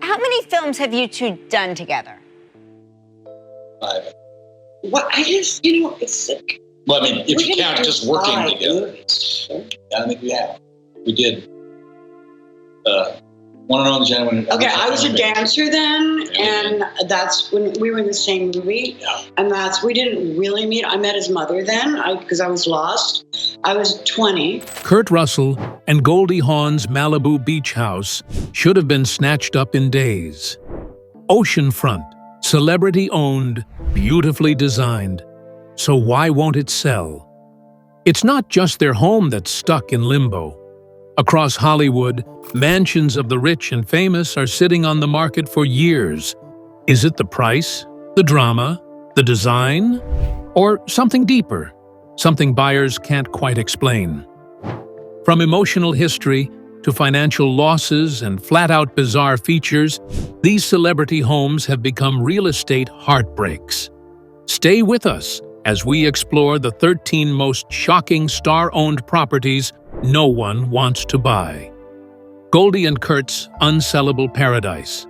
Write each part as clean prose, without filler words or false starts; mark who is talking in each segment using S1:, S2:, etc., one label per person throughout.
S1: how many films have you two done together?
S2: 5.
S3: What I just, it's like,
S2: Well, I mean, if
S3: we
S2: you
S3: didn't
S2: count
S3: do
S2: just working
S3: 5
S2: together,
S3: movies.
S2: I think we have. We did. Want to know the gentleman?
S3: Okay, I was a dancer then,
S2: Yeah.
S3: and that's when we were in the same movie.
S2: Yeah.
S3: And we didn't really meet. I met his mother then, because I was lost. I was 20.
S4: Kurt Russell and Goldie Hawn's Malibu beach house should have been snatched up in days. Oceanfront, celebrity-owned, beautifully designed. So why won't it sell? It's not just their home that's stuck in limbo. Across Hollywood, mansions of the rich and famous are sitting on the market for years. Is it the price, the drama, the design, or something deeper? Something buyers can't quite explain. From emotional history to financial losses and flat-out bizarre features, these celebrity homes have become real estate heartbreaks. Stay with us as we explore the 13 most shocking star-owned properties no one wants to buy. Goldie and Kurt's Unsellable Paradise.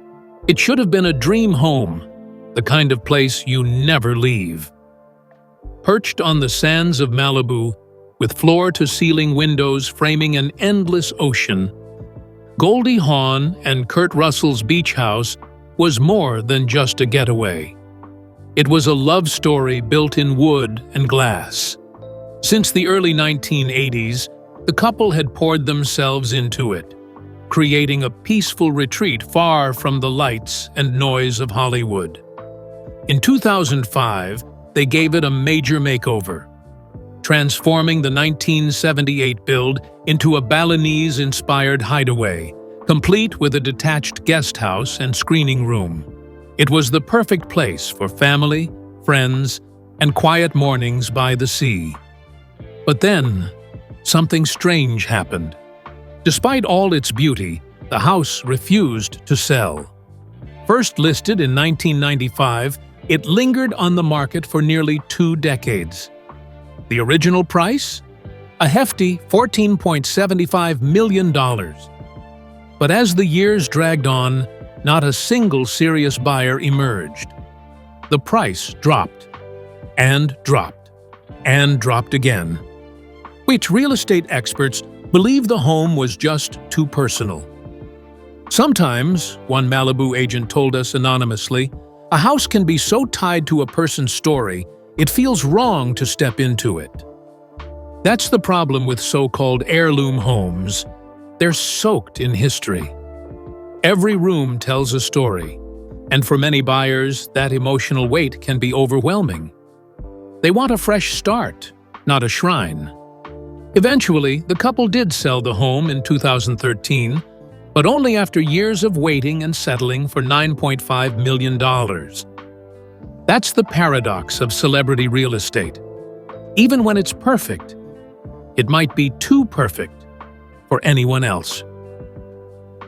S4: It should have been a dream home, the kind of place you never leave. Perched on the sands of Malibu, with floor-to-ceiling windows framing an endless ocean, Goldie Hawn and Kurt Russell's beach house was more than just a getaway. It was a love story built in wood and glass. Since the early 1980s, the couple had poured themselves into it, creating a peaceful retreat far from the lights and noise of Hollywood. In 2005, they gave it a major makeover, transforming the 1978 build into a Balinese-inspired hideaway, complete with a detached guest house and screening room. It was the perfect place for family, friends, and quiet mornings by the sea. But then, something strange happened. Despite all its beauty, the house refused to sell. First listed in 1995, it lingered on the market for nearly 2 decades. The original price? A hefty $14.75 million. But as the years dragged on, not a single serious buyer emerged. The price dropped, and dropped, and dropped again. Which real estate experts believe the home was just too personal. Sometimes, one Malibu agent told us anonymously, a house can be so tied to a person's story, it feels wrong to step into it. That's the problem with so-called heirloom homes. They're soaked in history. Every room tells a story, and for many buyers, that emotional weight can be overwhelming. They want a fresh start, not a shrine. Eventually, the couple did sell the home in 2013, but only after years of waiting and settling for $9.5 million. That's the paradox of celebrity real estate. Even when it's perfect, it might be too perfect for anyone else.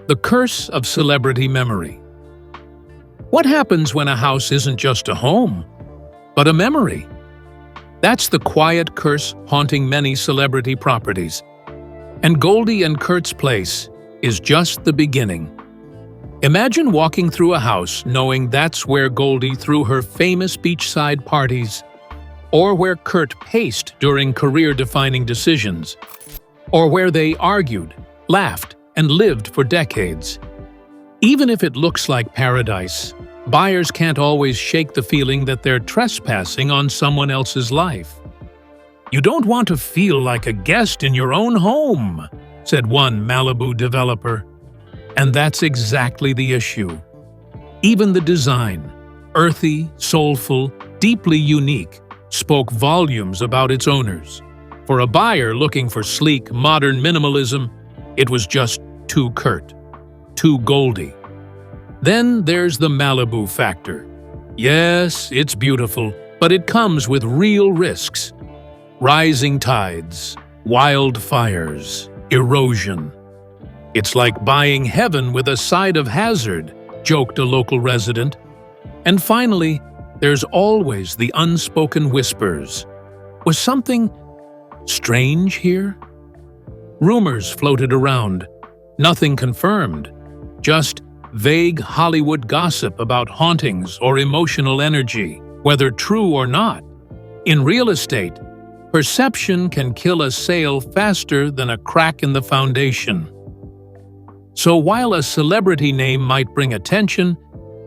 S4: The curse of celebrity memory. What happens when a house isn't just a home, but a memory? That's the quiet curse haunting many celebrity properties. And Goldie and Kurt's place is just the beginning. Imagine walking through a house knowing that's where Goldie threw her famous beachside parties, or where Kurt paced during career-defining decisions, or where they argued, laughed, and lived for decades. Even if it looks like paradise, buyers can't always shake the feeling that they're trespassing on someone else's life. "You don't want to feel like a guest in your own home," said one Malibu developer. And that's exactly the issue. Even the design, earthy, soulful, deeply unique, spoke volumes about its owners. For a buyer looking for sleek, modern minimalism, it was just too Kurt, too Goldie. Then there's the Malibu factor. Yes, it's beautiful, but it comes with real risks. Rising tides, wildfires, erosion. It's like buying heaven with a side of hazard, joked a local resident. And finally, there's always the unspoken whispers. Was something strange here? Rumors floated around, nothing confirmed, just vague Hollywood gossip about hauntings or emotional energy, whether true or not. In real estate, perception can kill a sale faster than a crack in the foundation. So while a celebrity name might bring attention,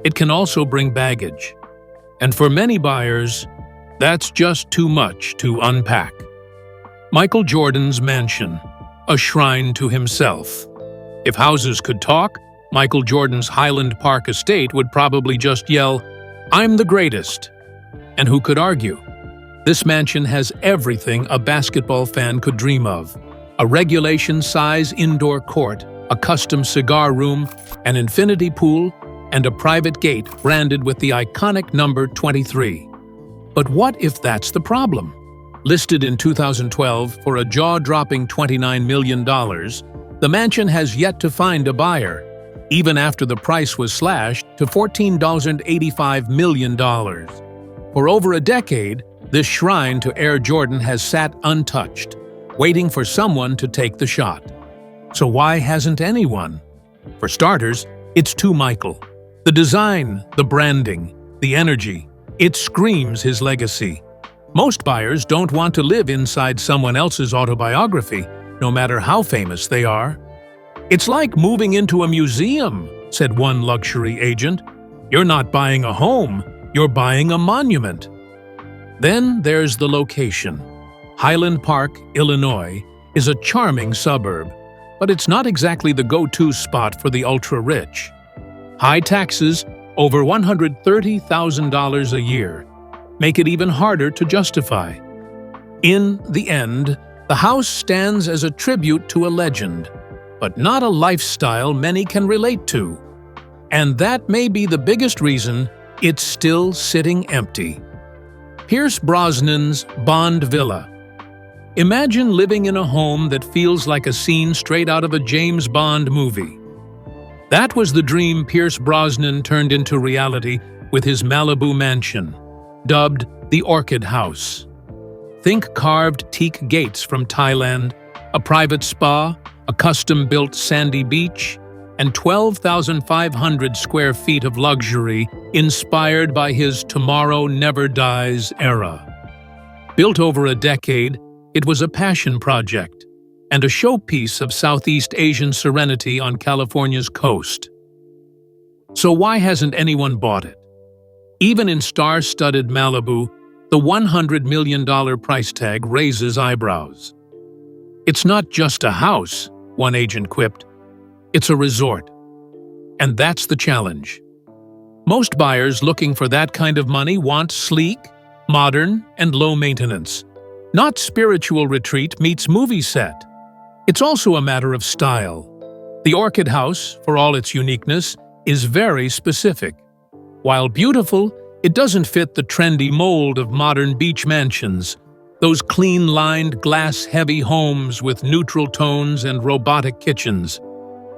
S4: it can also bring baggage. And for many buyers, that's just too much to unpack. Michael Jordan's mansion, a shrine to himself. If houses could talk, Michael Jordan's Highland Park estate would probably just yell, "I'm the greatest." And who could argue? This mansion has everything a basketball fan could dream of. A regulation-size indoor court, a custom cigar room, an infinity pool, and a private gate branded with the iconic number 23. But what if that's the problem? Listed in 2012 for a jaw-dropping $29 million, the mansion has yet to find a buyer, even after the price was slashed to $14.85 million. For over a decade, this shrine to Air Jordan has sat untouched, waiting for someone to take the shot. So why hasn't anyone? For starters, it's too Michael. The design, the branding, the energy, it screams his legacy. Most buyers don't want to live inside someone else's autobiography, no matter how famous they are. "It's like moving into a museum," said one luxury agent. "You're not buying a home, you're buying a monument." Then there's the location. Highland Park, Illinois, is a charming suburb, but it's not exactly the go-to spot for the ultra-rich. High taxes, over $130,000 a year, make it even harder to justify. In the end, the house stands as a tribute to a legend, but not a lifestyle many can relate to. And that may be the biggest reason it's still sitting empty. Pierce Brosnan's Bond Villa. Imagine living in a home that feels like a scene straight out of a James Bond movie. That was the dream Pierce Brosnan turned into reality with his Malibu mansion, dubbed the Orchid House. Think carved teak gates from Thailand, a private spa, a custom-built sandy beach, and 12,500 square feet of luxury inspired by his Tomorrow Never Dies era. Built over a decade, it was a passion project and a showpiece of Southeast Asian serenity on California's coast. So why hasn't anyone bought it? Even in star-studded Malibu, the $100 million price tag raises eyebrows. "It's not just a house," one agent quipped. "It's a resort." And that's the challenge. Most buyers looking for that kind of money want sleek, modern, and low maintenance. Not spiritual retreat meets movie set. It's also a matter of style. The Orchid House, for all its uniqueness, is very specific. While beautiful, it doesn't fit the trendy mold of modern beach mansions, those clean-lined, glass-heavy homes with neutral tones and robotic kitchens.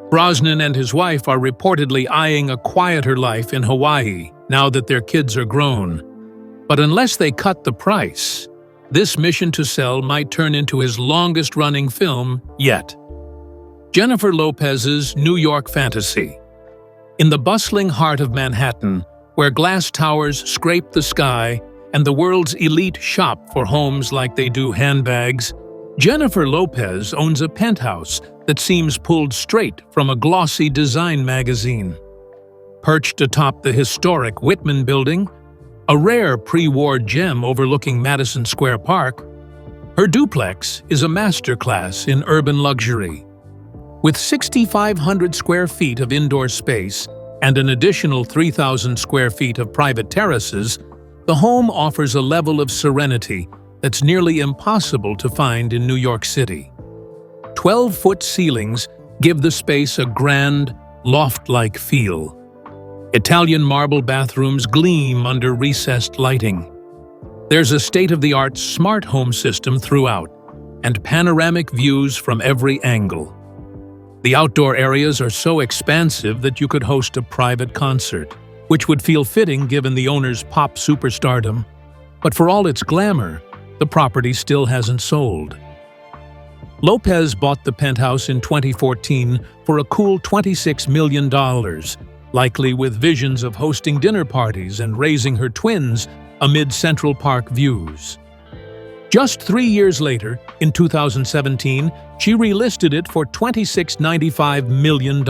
S4: Brosnan and his wife are reportedly eyeing a quieter life in Hawaii now that their kids are grown. But unless they cut the price, this mission to sell might turn into his longest-running film yet. Jennifer Lopez's New York Fantasy. In the bustling heart of Manhattan, where glass towers scrape the sky and the world's elite shop for homes like they do handbags, Jennifer Lopez owns a penthouse that seems pulled straight from a glossy design magazine. Perched atop the historic Whitman Building, a rare pre-war gem overlooking Madison Square Park, her duplex is a masterclass in urban luxury. With 6,500 square feet of indoor space and an additional 3,000 square feet of private terraces, the home offers a level of serenity that's nearly impossible to find in New York City. 12-foot ceilings give the space a grand, loft-like feel. Italian marble bathrooms gleam under recessed lighting. There's a state-of-the-art smart home system throughout, and panoramic views from every angle. The outdoor areas are so expansive that you could host a private concert, which would feel fitting given the owner's pop superstardom. But for all its glamour, the property still hasn't sold. Lopez bought the penthouse in 2014 for a cool $26 million, likely with visions of hosting dinner parties and raising her twins amid Central Park views. Just 3 years later, in 2017, she relisted it for $26.95 million,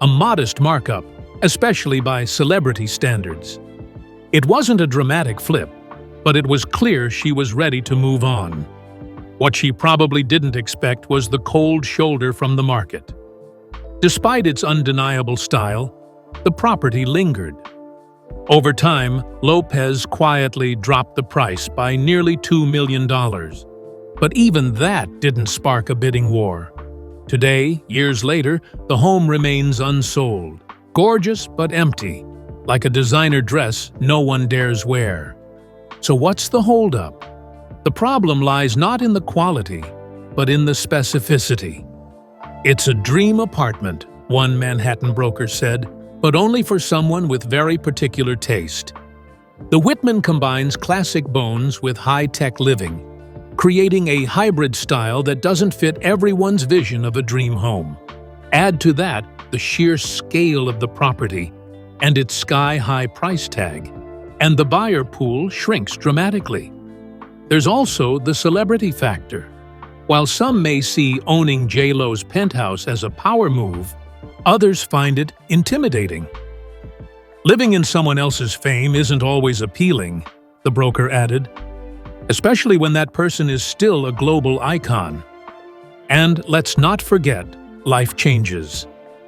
S4: a modest markup, especially by celebrity standards. It wasn't a dramatic flip, but it was clear she was ready to move on. What she probably didn't expect was the cold shoulder from the market. Despite its undeniable style, the property lingered. Over time, Lopez quietly dropped the price by nearly $2 million. But even that didn't spark a bidding war. Today, years later, the home remains unsold, gorgeous but empty, like a designer dress no one dares wear. So what's the holdup? The problem lies not in the quality, but in the specificity. It's a dream apartment, one Manhattan broker said, but only for someone with very particular taste. The Whitman combines classic bones with high-tech living, creating a hybrid style that doesn't fit everyone's vision of a dream home. Add to that the sheer scale of the property and its sky-high price tag, and the buyer pool shrinks dramatically. There's also the celebrity factor. While some may see owning J.Lo's penthouse as a power move, others find it intimidating. Living in someone else's fame isn't always appealing, the broker added, especially when that person is still a global icon. And let's not forget, life changes.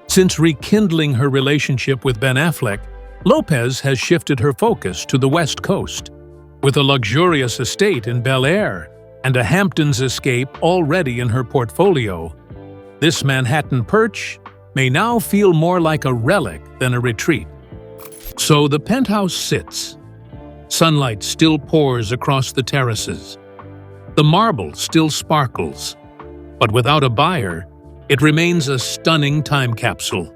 S4: Since rekindling her relationship with Ben Affleck, Lopez has shifted her focus to the West Coast. With a luxurious estate in Bel Air and a Hamptons escape already in her portfolio, this Manhattan perch may now feel more like a relic than a retreat. So the penthouse sits. Sunlight still pours across the terraces. The marble still sparkles. But without a buyer, it remains a stunning time capsule.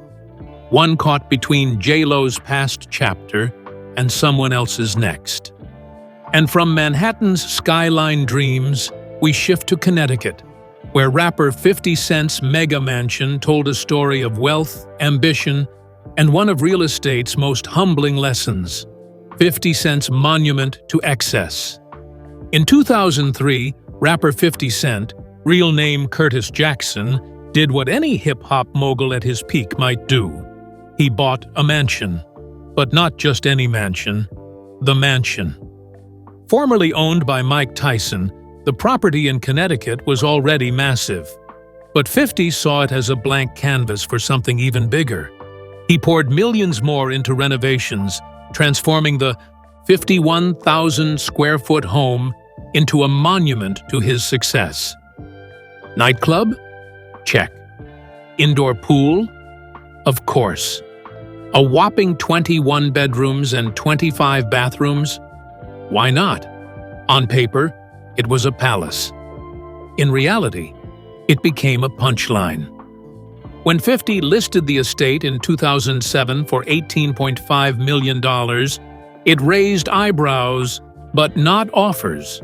S4: One caught between J.Lo's past chapter and someone else's next. And from Manhattan's skyline dreams, we shift to Connecticut, where rapper 50 Cent's mega mansion told a story of wealth, ambition, and one of real estate's most humbling lessons, 50 Cent's monument to excess. In 2003, rapper 50 Cent, real name Curtis Jackson, did what any hip-hop mogul at his peak might do. He bought a mansion. But not just any mansion, the mansion. Formerly owned by Mike Tyson, the property in Connecticut was already massive. But 50 saw it as a blank canvas for something even bigger. He poured millions more into renovations, transforming the 51,000-square-foot home into a monument to his success. Nightclub? Check. Indoor pool? Of course. A whopping 21 bedrooms and 25 bathrooms? Why not? On paper, it was a palace. In reality, it became a punchline. When 50 listed the estate in 2007 for $18.5 million, it raised eyebrows, but not offers.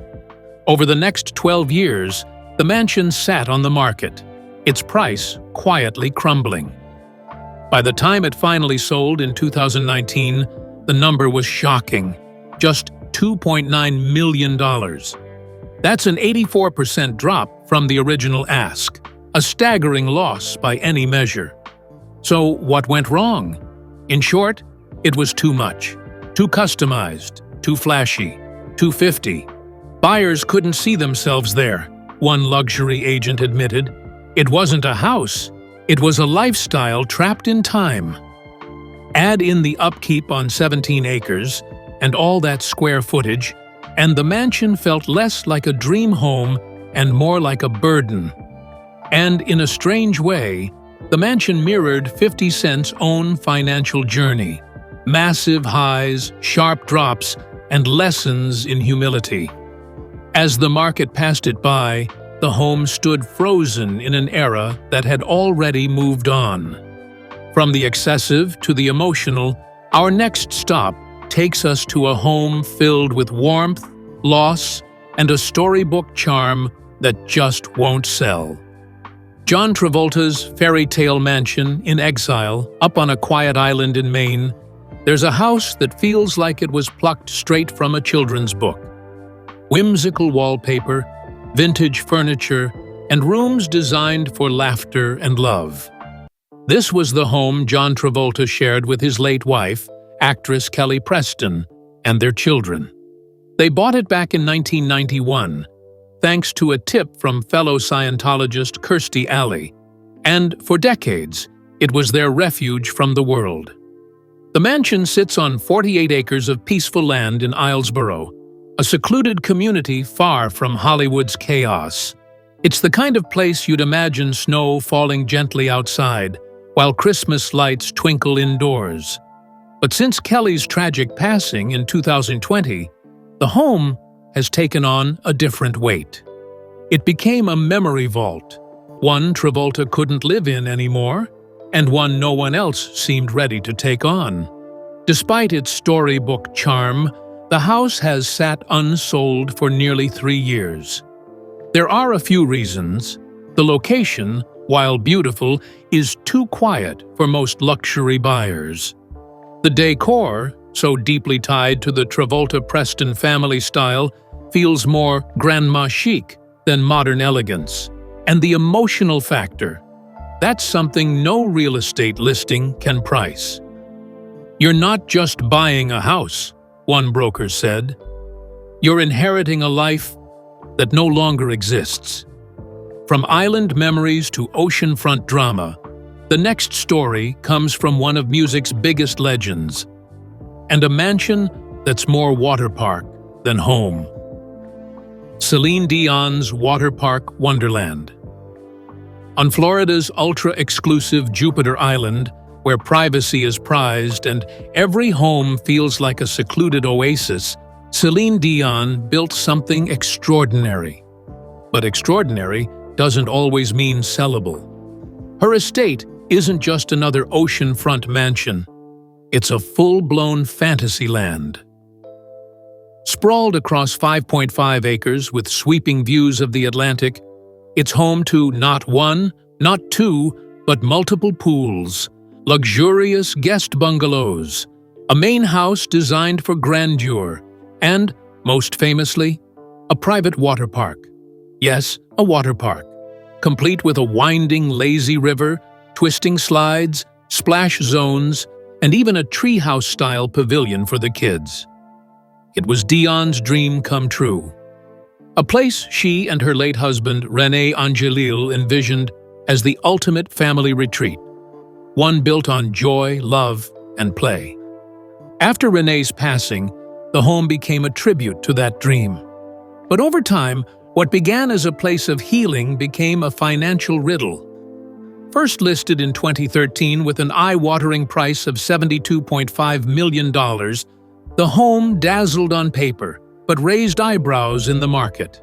S4: Over the next 12 years, the mansion sat on the market, its price quietly crumbling. By the time it finally sold in 2019, the number was shocking, just $2.9 million. That's an 84% drop from the original ask, a staggering loss by any measure. So what went wrong? In short, it was too much, too customized, too flashy, too 50. Buyers couldn't see themselves there, one luxury agent admitted. It wasn't a house, it was a lifestyle trapped in time. Add in the upkeep on 17 acres and all that square footage, and the mansion felt less like a dream home and more like a burden. And in a strange way, the mansion mirrored 50 Cent's own financial journey. Massive highs, sharp drops, and lessons in humility. As the market passed it by, the home stood frozen in an era that had already moved on. From the excessive to the emotional, our next stop takes us to a home filled with warmth, loss, and a storybook charm that just won't sell. John Travolta's fairy tale mansion in exile, up on a quiet island in Maine, there's a house that feels like it was plucked straight from a children's book. Whimsical wallpaper, vintage furniture, and rooms designed for laughter and love. This was the home John Travolta shared with his late wife, actress Kelly Preston, and their children. They bought it back in 1991, thanks to a tip from fellow Scientologist Kirstie Alley, and for decades, it was their refuge from the world. The mansion sits on 48 acres of peaceful land in Islesboro, a secluded community far from Hollywood's chaos. It's the kind of place you'd imagine snow falling gently outside, while Christmas lights twinkle indoors. But since Kelly's tragic passing in 2020, the home has taken on a different weight. It became a memory vault, one Travolta couldn't live in anymore, and one no one else seemed ready to take on. Despite its storybook charm, the house has sat unsold for nearly 3 years. There are a few reasons. The location, while beautiful, is too quiet for most luxury buyers. The decor, so deeply tied to the Travolta-Preston family style, feels more grandma chic than modern elegance. And the emotional factor, that's something no real estate listing can price. "You're not just buying a house," one broker said. "You're inheriting a life that no longer exists." From island memories to oceanfront drama, the next story comes from one of music's biggest legends, and a mansion that's more water park than home. Celine Dion's Water Park Wonderland. On Florida's ultra-exclusive Jupiter Island, where privacy is prized and every home feels like a secluded oasis, Celine Dion built something extraordinary. But extraordinary doesn't always mean sellable. Her estate isn't just another oceanfront mansion. It's a full-blown fantasy land. Sprawled across 5.5 acres with sweeping views of the Atlantic, it's home to not one, not two, but multiple pools, luxurious guest bungalows, a main house designed for grandeur, and, most famously, a private water park. Yes, a water park, complete with a winding, lazy river, twisting slides, splash zones, and even a treehouse-style pavilion for the kids. It was Dion's dream come true. A place she and her late husband, René Angelil, envisioned as the ultimate family retreat, one built on joy, love, and play. After René's passing, the home became a tribute to that dream. But over time, what began as a place of healing became a financial riddle. First listed in 2013 with an eye-watering price of $72.5 million, the home dazzled on paper, but raised eyebrows in the market.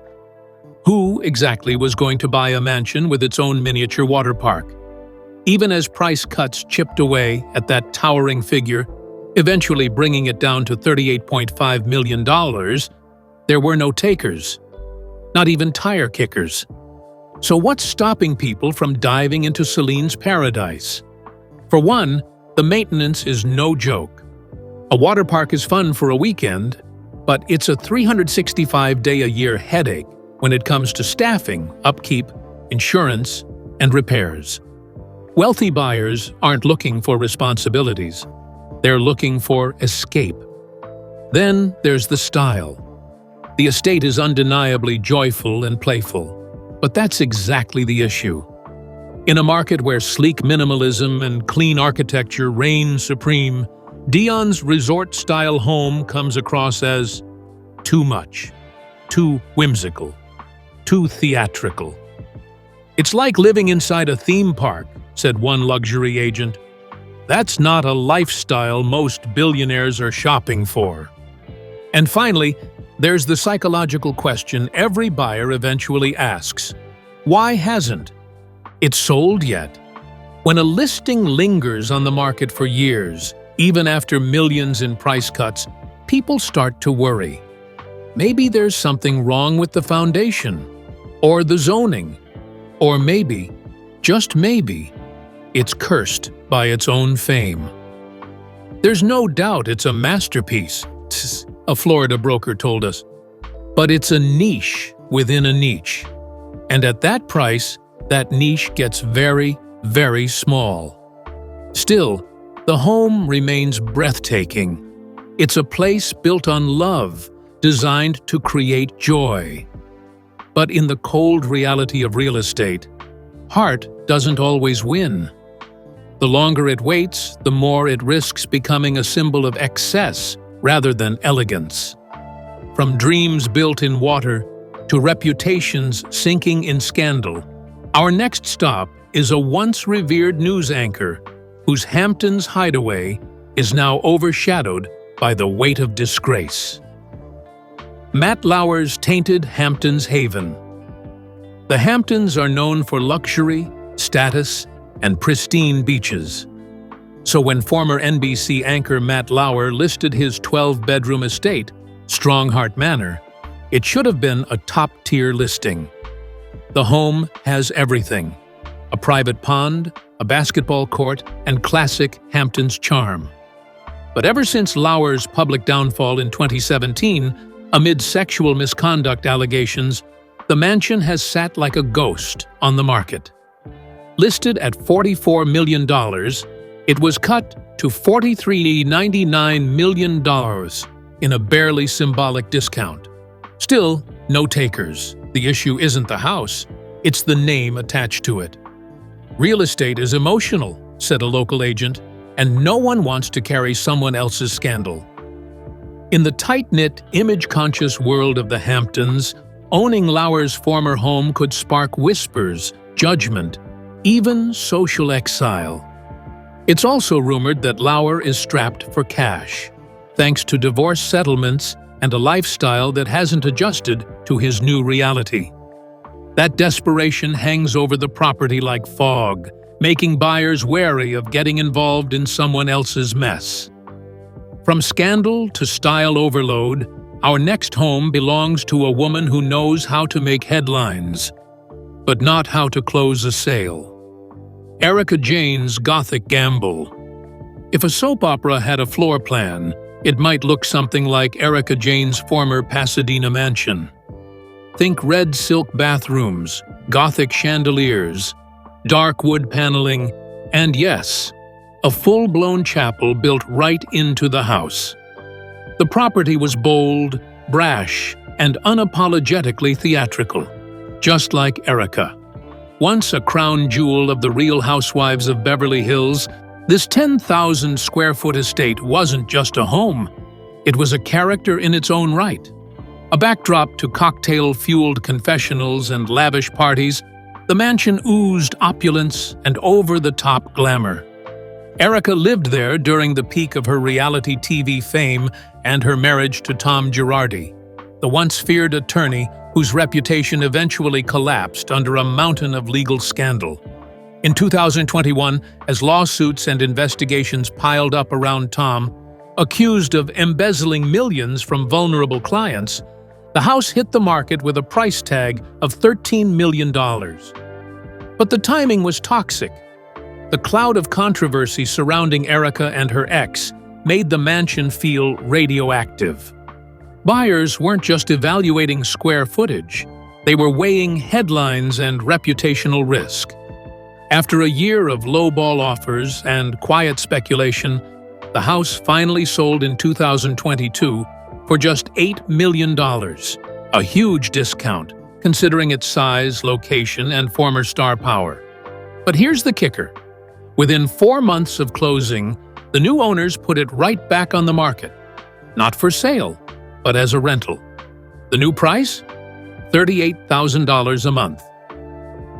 S4: Who exactly was going to buy a mansion with its own miniature water park? Even as price cuts chipped away at that towering figure, eventually bringing it down to $38.5 million, there were no takers, not even tire kickers. So what's stopping people from diving into Celine's paradise? For one, the maintenance is no joke. A water park is fun for a weekend, but it's a 365-day-a-year headache when it comes to staffing, upkeep, insurance, and repairs. Wealthy buyers aren't looking for responsibilities. They're looking for escape. Then there's the style. The estate is undeniably joyful and playful, but that's exactly the issue. In a market where sleek minimalism and clean architecture reign supreme, Dion's resort-style home comes across as too much, too whimsical, too theatrical. "It's like living inside a theme park," said one luxury agent. "That's not a lifestyle most billionaires are shopping for." And finally, there's the psychological question every buyer eventually asks. Why hasn't it sold yet? When a listing lingers on the market for years, even after millions in price cuts, people start to worry. Maybe there's something wrong with the foundation, or the zoning, or maybe just maybe, it's cursed by its own fame. There's no doubt it's a masterpiece, a Florida broker told us. But it's a niche within a niche. And at that price, that niche gets very, very small. Still, the home remains breathtaking. It's a place built on love, designed to create joy. But in the cold reality of real estate, heart doesn't always win. The longer it waits, the more it risks becoming a symbol of excess rather than elegance. From dreams built in water to reputations sinking in scandal, our next stop is a once revered news anchor whose Hamptons hideaway is now overshadowed by the weight of disgrace. Matt Lauer's tainted Hamptons haven. The Hamptons are known for luxury, status, and pristine beaches. So when former NBC anchor Matt Lauer listed his 12-bedroom estate, Strongheart Manor, it should have been a top-tier listing. The home has everything: a private pond, a basketball court, and classic Hamptons charm. But ever since Lauer's public downfall in 2017, amid sexual misconduct allegations, the mansion has sat like a ghost on the market. Listed at $44 million, it was cut to $43.99 million in a barely symbolic discount. Still, no takers. The issue isn't the house, it's the name attached to it. Real estate is emotional, said a local agent, and no one wants to carry someone else's scandal. In the tight-knit, image-conscious world of the Hamptons, owning Lauer's former home could spark whispers, judgment, even social exile. It's also rumored that Lauer is strapped for cash, thanks to divorce settlements and a lifestyle that hasn't adjusted to his new reality. That desperation hangs over the property like fog, making buyers wary of getting involved in someone else's mess. From scandal to style overload, our next home belongs to a woman who knows how to make headlines, but not how to close a sale. Erika Jayne's Gothic Gamble. If a soap opera had a floor plan, it might look something like Erika Jayne's former Pasadena mansion. Think red silk bathrooms, Gothic chandeliers, dark wood paneling, and yes, a full-blown chapel built right into the house. The property was bold, brash, and unapologetically theatrical, just like Erika. Once a crown jewel of the Real Housewives of Beverly Hills, this 10,000-square-foot estate wasn't just a home. It was a character in its own right. A backdrop to cocktail-fueled confessionals and lavish parties, the mansion oozed opulence and over-the-top glamour. Erika lived there during the peak of her reality TV fame and her marriage to Tom Girardi, the once-feared attorney whose reputation eventually collapsed under a mountain of legal scandal. In 2021, as lawsuits and investigations piled up around Tom, accused of embezzling millions from vulnerable clients, the house hit the market with a price tag of $13 million. But the timing was toxic. The cloud of controversy surrounding Erika and her ex made the mansion feel radioactive. Buyers weren't just evaluating square footage, they were weighing headlines and reputational risk. After a year of lowball offers and quiet speculation, the house finally sold in 2022 for just $8 million, a huge discount considering its size, location, and former star power. But here's the kicker. Within 4 months of closing, the new owners put it right back on the market. Not for sale, but as a rental. The new price? $38,000 a month.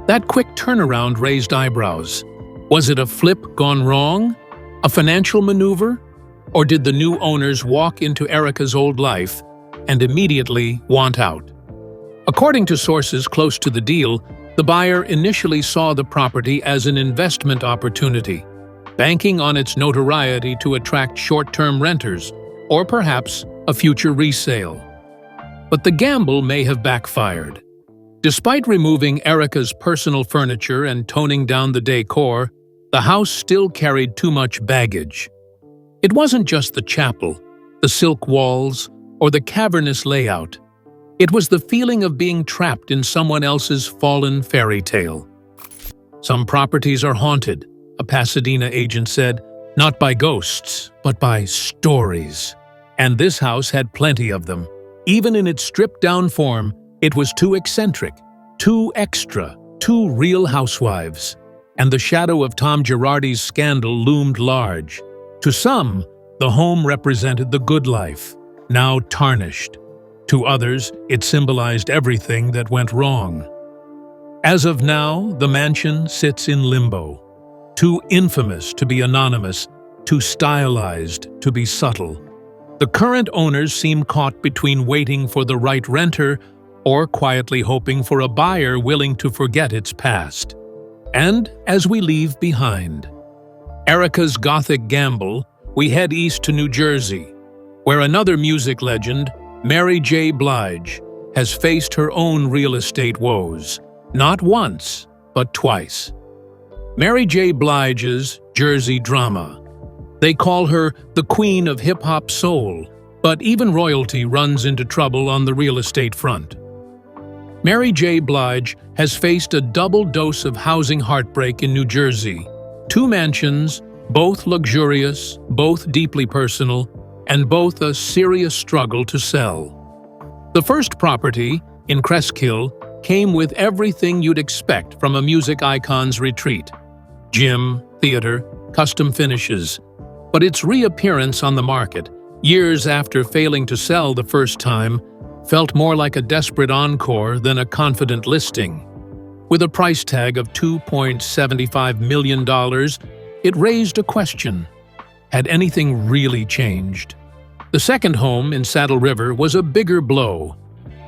S4: That quick turnaround raised eyebrows. Was it a flip gone wrong? A financial maneuver? Or did the new owners walk into Erika's old life and immediately want out? According to sources close to the deal, the buyer initially saw the property as an investment opportunity, banking on its notoriety to attract short-term renters, or perhaps a future resale. But the gamble may have backfired. Despite removing Erica's personal furniture and toning down the decor, the house still carried too much baggage. It wasn't just the chapel, the silk walls, or the cavernous layout. It was the feeling of being trapped in someone else's fallen fairy tale. Some properties are haunted, a Pasadena agent said, not by ghosts, but by stories. And this house had plenty of them. Even in its stripped-down form, it was too eccentric, too extra, too Real Housewives. And the shadow of Tom Girardi's scandal loomed large. To some, the home represented the good life, now tarnished. To others, it symbolized everything that went wrong. As of now, the mansion sits in limbo. Too infamous to be anonymous, too stylized to be subtle. The current owners seem caught between waiting for the right renter or quietly hoping for a buyer willing to forget its past. And as we leave behind Erica's gothic gamble, we head east to New Jersey, where another music legend, Mary J. Blige, has faced her own real estate woes, not once, but twice. Mary J. Blige's Jersey drama. They call her the Queen of Hip-Hop Soul, but even royalty runs into trouble on the real estate front. Mary J. Blige has faced a double dose of housing heartbreak in New Jersey. 2 mansions, both luxurious, both deeply personal, and both a serious struggle to sell. The first property, in Crestkill, came with everything you'd expect from a music icon's retreat. Gym, theater, custom finishes. But its reappearance on the market, years after failing to sell the first time, felt more like a desperate encore than a confident listing. With a price tag of $2.75 million, it raised a question. Had anything really changed? The second home in Saddle River was a bigger blow.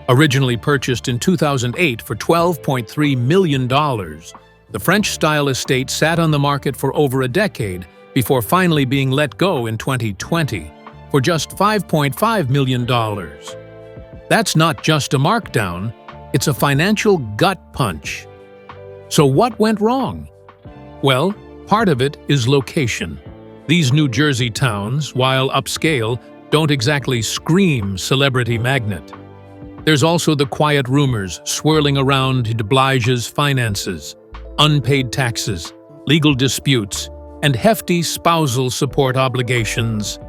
S4: Originally purchased in 2008 for $12.3 million, the French-style estate sat on the market for over a decade before finally being let go in 2020 for just $5.5 million. That's not just a markdown, it's a financial gut punch. So what went wrong? Well, part of it is location. These New Jersey towns, while upscale, don't exactly scream celebrity magnet. There's also the quiet rumors swirling around Blige's finances, unpaid taxes, legal disputes, and hefty spousal support obligations.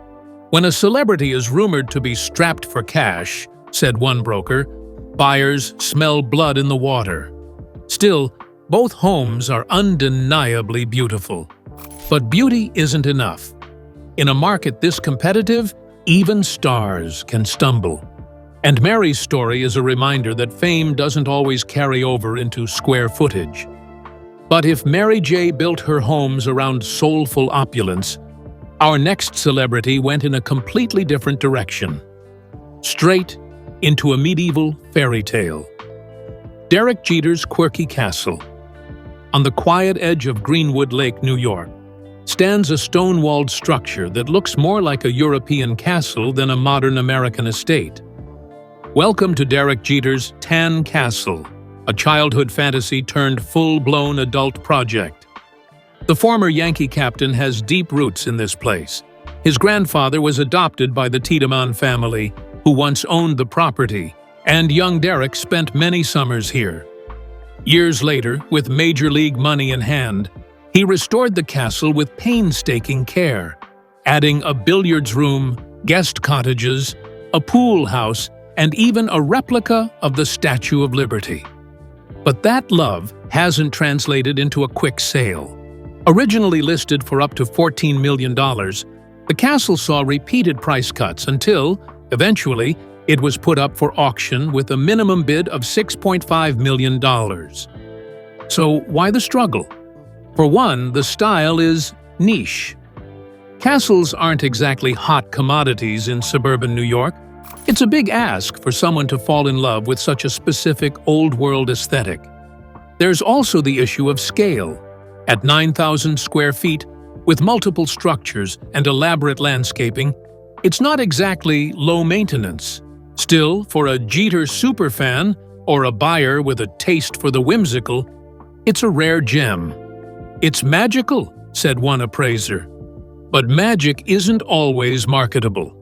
S4: When a celebrity is rumored to be strapped for cash, said one broker, buyers smell blood in the water. Still, both homes are undeniably beautiful. But beauty isn't enough. In a market this competitive, even stars can stumble. And Mary's story is a reminder that fame doesn't always carry over into square footage. But if Mary J. built her homes around soulful opulence, our next celebrity went in a completely different direction. Straight into a medieval fairy tale. Derek Jeter's quirky castle. On the quiet edge of Greenwood Lake, New York, stands a stone-walled structure that looks more like a European castle than a modern American estate. Welcome to Derek Jeter's Tan Castle, a childhood fantasy turned full-blown adult project. The former Yankee captain has deep roots in this place. His grandfather was adopted by the Tiedemann family, who once owned the property, and young Derek spent many summers here. Years later, with major league money in hand, he restored the castle with painstaking care, adding a billiards room, guest cottages, a pool house, and even a replica of the Statue of Liberty. But that love hasn't translated into a quick sale. Originally listed for up to $14 million, the castle saw repeated price cuts until, eventually, it was put up for auction with a minimum bid of $6.5 million. So why the struggle? For one, the style is niche. Castles aren't exactly hot commodities in suburban New York. It's a big ask for someone to fall in love with such a specific old-world aesthetic. There's also the issue of scale. At 9,000 square feet, with multiple structures and elaborate landscaping, it's not exactly low maintenance. Still, for a Jeter superfan, or a buyer with a taste for the whimsical, it's a rare gem. "It's magical," said one appraiser. But magic isn't always marketable.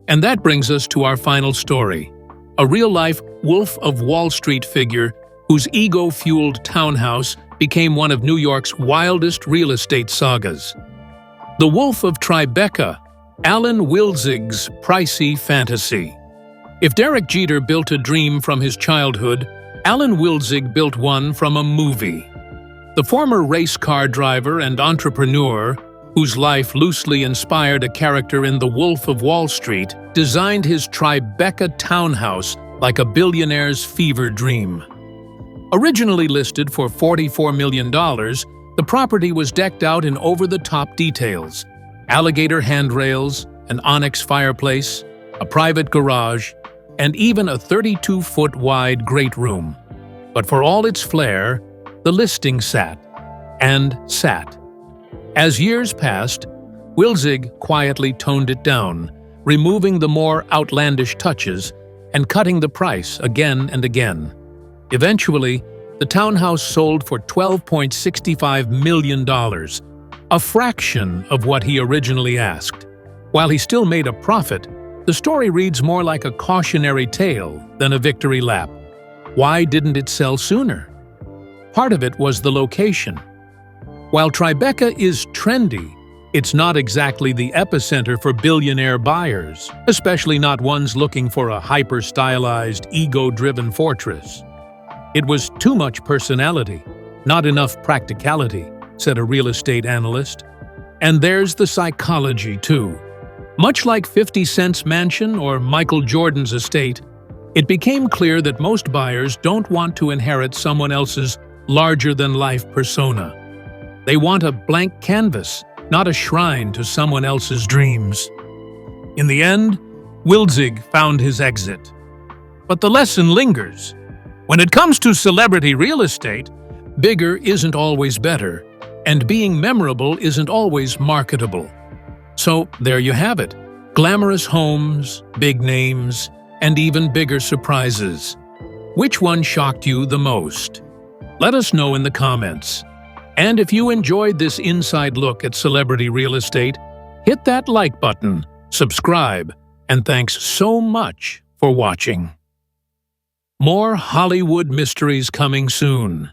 S4: And that brings us to our final story, a real-life Wolf of Wall Street figure whose ego-fueled townhouse became one of New York's wildest real estate sagas. The Wolf of Tribeca, Alan Wilzig's pricey fantasy. If Derek Jeter built a dream from his childhood, Alan Wilzig built one from a movie. The former race car driver and entrepreneur, whose life loosely inspired a character in The Wolf of Wall Street, designed his Tribeca townhouse like a billionaire's fever dream. Originally listed for $44 million, the property was decked out in over-the-top details: alligator handrails, an onyx fireplace, a private garage, and even a 32-foot-wide great room. But for all its flair, the listing sat and sat. As years passed, Wilzig quietly toned it down, removing the more outlandish touches and cutting the price again and again. Eventually, the townhouse sold for $12.65 million, a fraction of what he originally asked. While he still made a profit, the story reads more like a cautionary tale than a victory lap. Why didn't it sell sooner? Part of it was the location. While Tribeca is trendy, it's not exactly the epicenter for billionaire buyers, especially not ones looking for a hyper-stylized, ego-driven fortress. It was too much personality, not enough practicality, said a real estate analyst. And there's the psychology, too. Much like 50 Cent's mansion or Michael Jordan's estate, it became clear that most buyers don't want to inherit someone else's larger-than-life persona. They want a blank canvas, not a shrine to someone else's dreams. In the end, Wilzig found his exit. But the lesson lingers. When it comes to celebrity real estate, bigger isn't always better, and being memorable isn't always marketable. So there you have it. Glamorous homes, big names, and even bigger surprises. Which one shocked you the most? Let us know in the comments. And if you enjoyed this inside look at celebrity real estate, hit that like button, subscribe, and thanks so much for watching. More Hollywood mysteries coming soon.